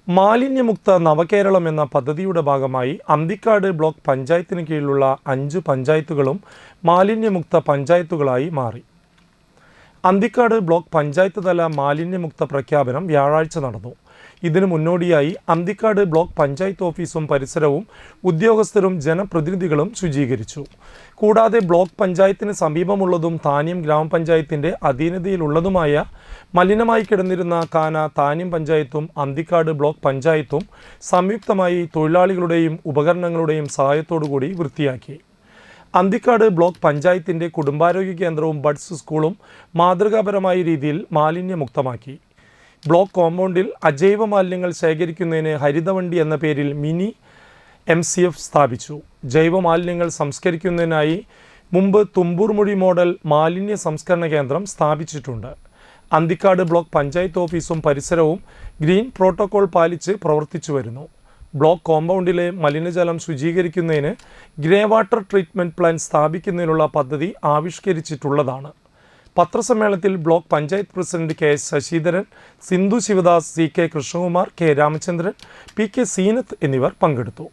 മാലിന്യമുക്ത നവകേരളം എന്ന പദ്ധതിയുടെ ഭാഗമായി അന്തിക്കാട് ബ്ലോക്ക് പഞ്ചായത്തിന് കീഴിലുള്ള 5 പഞ്ചായത്തുകളും മാലിന്യമുക്ത പഞ്ചായത്തുകളായി മാറി. അന്തിക്കാട് ബ്ലോക്ക് പഞ്ചായത്ത് തല മാലിന്യമുക്ത പ്രഖ്യാപനം വ്യാഴാഴ്ച നടന്നു. ഇതിനു മുന്നോടിയായി അന്തിക്കാട് ബ്ലോക്ക് പഞ്ചായത്ത് ഓഫീസും പരിസരവും ഉദ്യോഗസ്ഥരും ജനപ്രതിനിധികളും ശുചീകരിച്ചു. കൂടാതെ ബ്ലോക്ക് പഞ്ചായത്തിന് സമീപമുള്ളതും താന്യം ഗ്രാമപഞ്ചായത്തിൻ്റെ അധീനതയിലുള്ളതുമായ മലിനമായി കിടന്നിരുന്ന കാന താന്യം പഞ്ചായത്തും അന്തിക്കാട് ബ്ലോക്ക് പഞ്ചായത്തും സംയുക്തമായി തൊഴിലാളികളുടെയും ഉപകരണങ്ങളുടെയും സഹായത്തോടുകൂടി വൃത്തിയാക്കി. അന്തിക്കാട് ബ്ലോക്ക് പഞ്ചായത്തിൻ്റെ കുടുംബാരോഗ്യ കേന്ദ്രവും ബഡ്സ് സ്കൂളും മാതൃകാപരമായ രീതിയിൽ മാലിന്യമുക്തമാക്കി. ബ്ലോക്ക് കോമ്പൗണ്ടിൽ അജൈവ മാലിന്യങ്ങൾ ശേഖരിക്കുന്നതിന് ഹരിതവണ്ടി എന്ന പേരിൽ മിനി MCF സ്ഥാപിച്ചു. ജൈവ മാലിന്യങ്ങൾ സംസ്കരിക്കുന്നതിനായി മുമ്പ് തുമ്പൂർമുഴി മോഡൽ മാലിന്യ സംസ്കരണ കേന്ദ്രം സ്ഥാപിച്ചിട്ടുണ്ട്. അന്തിക്കാട് ബ്ലോക്ക് പഞ്ചായത്ത് ഓഫീസും പരിസരവും ഗ്രീൻ പ്രോട്ടോകോൾ പാലിച്ച് പ്രവർത്തിച്ചു വരുന്നു. ബ്ലോക്ക് കോമ്പൗണ്ടിലെ മലിനജലം ശുചീകരിക്കുന്നതിന് ഗ്രേ വാട്ടർ ട്രീറ്റ്മെൻറ്റ് പ്ലാന്റ് സ്ഥാപിക്കുന്നതിനുള്ള പദ്ധതി ആവിഷ്കരിച്ചിട്ടുള്ളതാണ്. പത്രസമ്മേളനത്തിൽ block panchayat president KS Sasidharan, Sindhu Sivadas, CK Krishnakumar, K Ramachandran, PK Seenath എന്നിവർ പങ്കെടുത്തു.